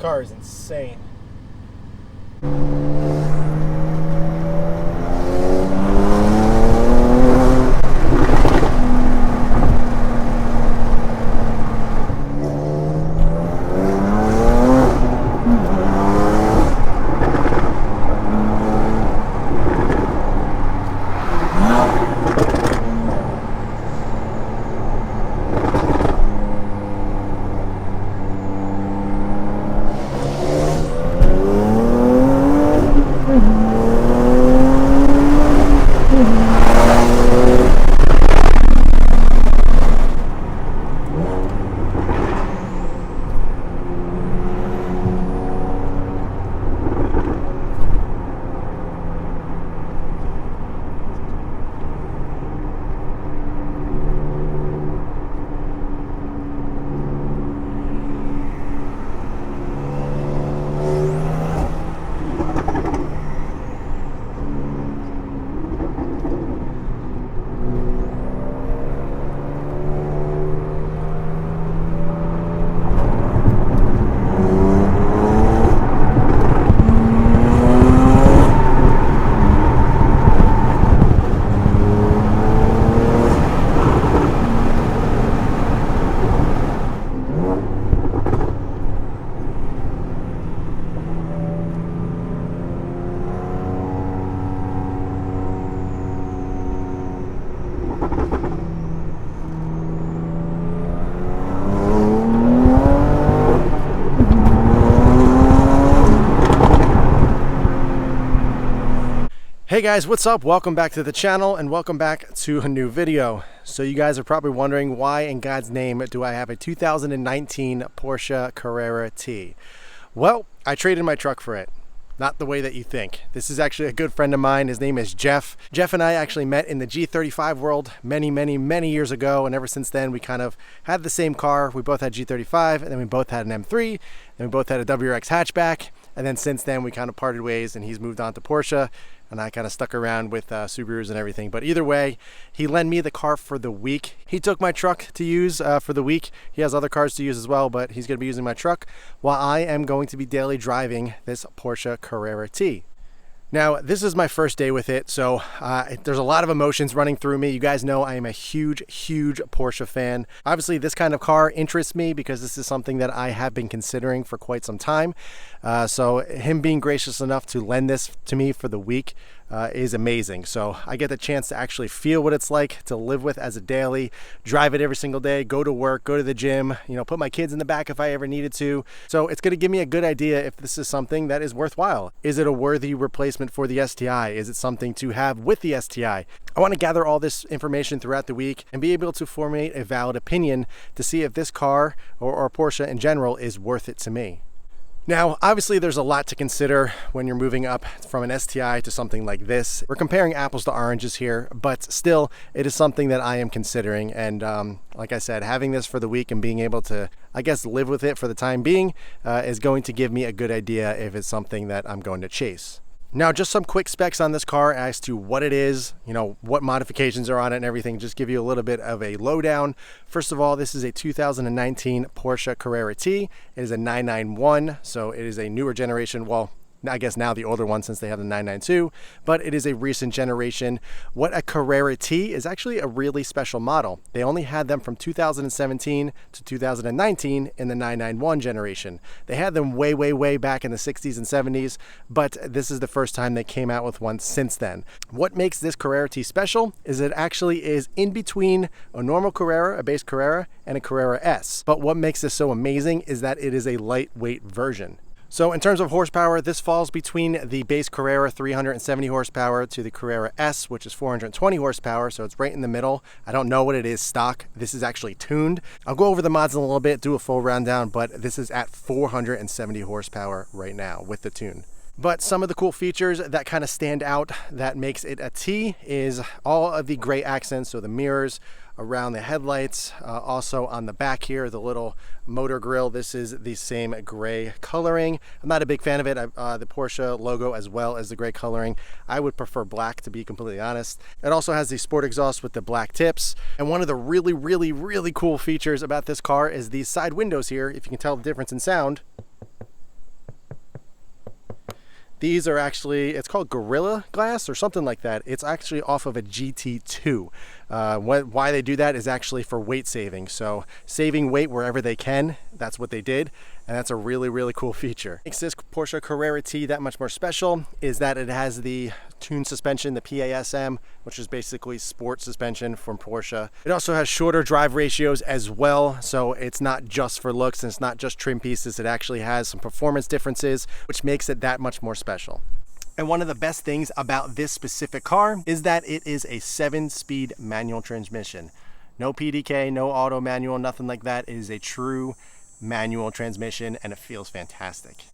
car is insane. Hey guys, what's up? Welcome back to the channel and welcome back to a new video. So you guys are probably wondering, why in God's name do I have a 2019 Porsche Carrera T? Well, I traded my truck for it. Not the way that you think. This is actually a good friend of mine. His name is Jeff. Jeff and I actually met in the G35 world many years ago, and ever since then we kind of had the same car. We both had G35, and then we both had an M3, and we both had a WRX hatchback, and then since then we kind of parted ways and he's moved on to Porsche, and I kind of stuck around with Subarus and everything. But either way, he lent me the car for the week. He took my truck to use for the week. He has other cars to use as well, but he's going to be using my truck while I am going to be daily driving this Porsche Carrera T. Now, this is my first day with it, so there's a lot of emotions running through me. You guys know I am a huge Porsche fan. Obviously, this kind of car interests me because this is something that I have been considering for quite some time. So him being gracious enough to lend this to me for the week is amazing. So I get the chance to actually feel what it's like to live with as a daily, drive it every single day, go to work, go to the gym, you know, put my kids in the back if I ever needed to. So it's going to give me a good idea if this is something that is worthwhile. Is it a worthy replacement for the STI? Is it something to have with the STI? I want to gather all this information throughout the week and be able to formulate a valid opinion to see if this car or Porsche in general is worth it to me. Now, obviously there's a lot to consider when you're moving up from an STI to something like this. We're comparing apples to oranges here, but still it is something that I am considering. And like I said, having this for the week and being able to, I guess, live with it for the time being is going to give me a good idea if it's something that I'm going to chase. Now, just some quick specs on this car as to what it is, you know, what modifications are on it and everything, just give you a little bit of a lowdown. First of all, this is a 2019 Porsche Carrera T. It is a 991, so it is a newer generation. Well, I guess now the older one since they have the 992, but it is a recent generation. What a Carrera T is actually a really special model. They only had them from 2017 to 2019 in the 991 generation. They had them way back in the 60s and 70s, but this is the first time they came out with one since then. What makes this Carrera T special is it actually is in between a normal Carrera, a base Carrera, and a Carrera S. But what makes this so amazing is that it is a lightweight version. So in terms of horsepower, this falls between the base Carrera 370 horsepower to the Carrera S, which is 420 horsepower, so it's right in the middle. I don't know what it is stock. This is actually tuned. I'll go over the mods in a little bit, do a full rundown, but this is at 470 horsepower right now with the tune. But some of the cool features that kind of stand out that makes it a T is all of the gray accents, so the mirrors around the headlights, also on the back here, the little motor grille. This is the same gray coloring. I'm not a big fan of it. The Porsche logo as well as the gray coloring. I would prefer black, to be completely honest. It also has the sport exhaust with the black tips. And one of the really cool features about this car is these side windows here. If you can tell the difference in sound, These are actually, it's called Gorilla Glass or something like that. It's actually off of a GT2. Why they do that is actually for weight saving. So saving weight wherever they can, that's what they did. And that's a really, really cool feature. What makes this Porsche Carrera T that much more special is that it has the tuned suspension, the PASM, which is basically sport suspension from Porsche. It also has shorter drive ratios as well. So it's not just for looks and it's not just trim pieces. It actually has some performance differences, which makes it that much more special. And one of the best things about this specific car is that it is a 7-speed manual transmission. No PDK, no auto manual, nothing like that. It is a true manual transmission and it feels fantastic.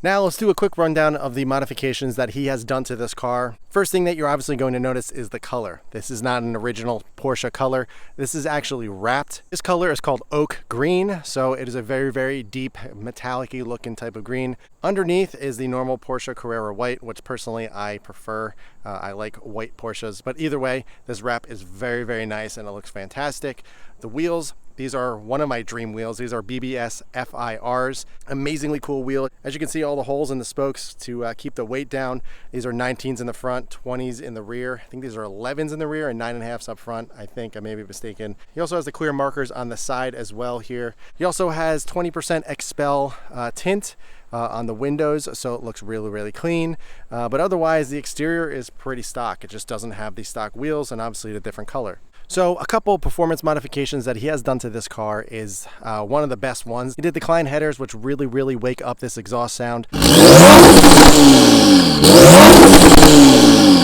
Now let's do a quick rundown of the modifications that he has done to this car. First thing that you're obviously going to notice is the color. This is not an original Porsche color. This is actually wrapped. This color is called oak green, so it is a very, very deep metallic-y looking type of green. Underneath is the normal Porsche Carrera white, which personally I prefer. I like white Porsches, but either way, this wrap is very, very nice and it looks fantastic. The wheels, these are one of my dream wheels. These are BBS FIRs. Amazingly cool wheel. As you can see, all the holes in the spokes to keep the weight down. These are 19s in the front, 20s in the rear. I think these are 11s in the rear and 9.5s up front. I think I may be mistaken. He also has the clear markers on the side as well here. He also has 20% Expel tint on the windows, so it looks really, really clean. But otherwise, the exterior is pretty stock. It just doesn't have the stock wheels and obviously the different color. So a couple performance modifications that he has done to this car is one of the best ones. He did the Klein headers, which really, really wake up this exhaust sound.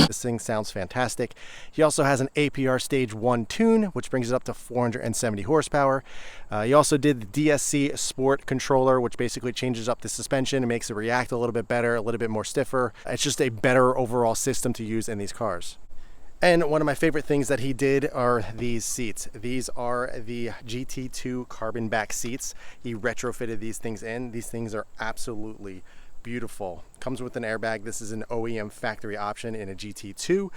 This thing sounds fantastic. He also has an APR Stage 1 tune, which brings it up to 470 horsepower. He also did the DSC Sport controller, which basically changes up the suspension and makes it react a little bit better, a little bit more stiffer. It's just a better overall system to use in these cars. And one of my favorite things that he did are these seats. These are the GT2 carbon back seats. He retrofitted these things in. These things are absolutely beautiful. Comes with an airbag. This is an OEM factory option in a GT2.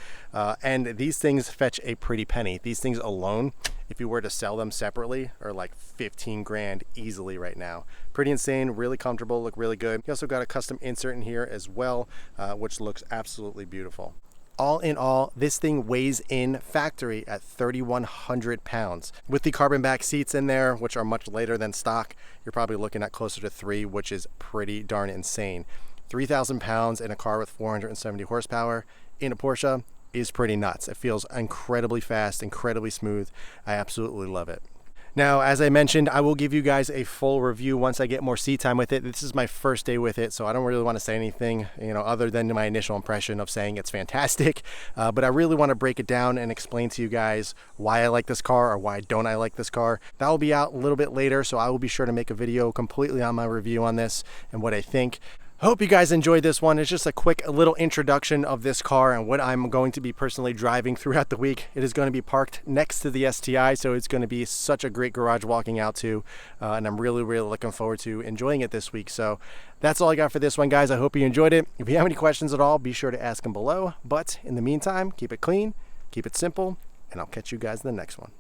And these things fetch a pretty penny. These things alone, if you were to sell them separately, are like 15 grand easily right now. Pretty insane, really comfortable, look really good. He also got a custom insert in here as well, which looks absolutely beautiful. All in all, this thing weighs in factory at 3,100 pounds. With the carbon back seats in there, which are much lighter than stock, you're probably looking at closer to 3, which is pretty darn insane. 3,000 pounds in a car with 470 horsepower in a Porsche is pretty nuts. It feels incredibly fast, incredibly smooth. I absolutely love it. Now, as I mentioned, I will give you guys a full review once I get more seat time with it. This is my first day with it, so I don't really want to say anything, other than my initial impression of saying it's fantastic. But I really want to break it down and explain to you guys why I like this car or why don't I like this car. That will be out a little bit later, so I will be sure to make a video completely on my review on this and what I think. Hope you guys enjoyed this one. It's just a quick little introduction of this car and what I'm going to be personally driving throughout the week. It is going to be parked next to the STI, so it's going to be such a great garage walking out to, and I'm really, really looking forward to enjoying it this week. So that's all I got for this one, guys. I hope you enjoyed it. If you have any questions at all, be sure to ask them below. But in the meantime, keep it clean, keep it simple, and I'll catch you guys in the next one.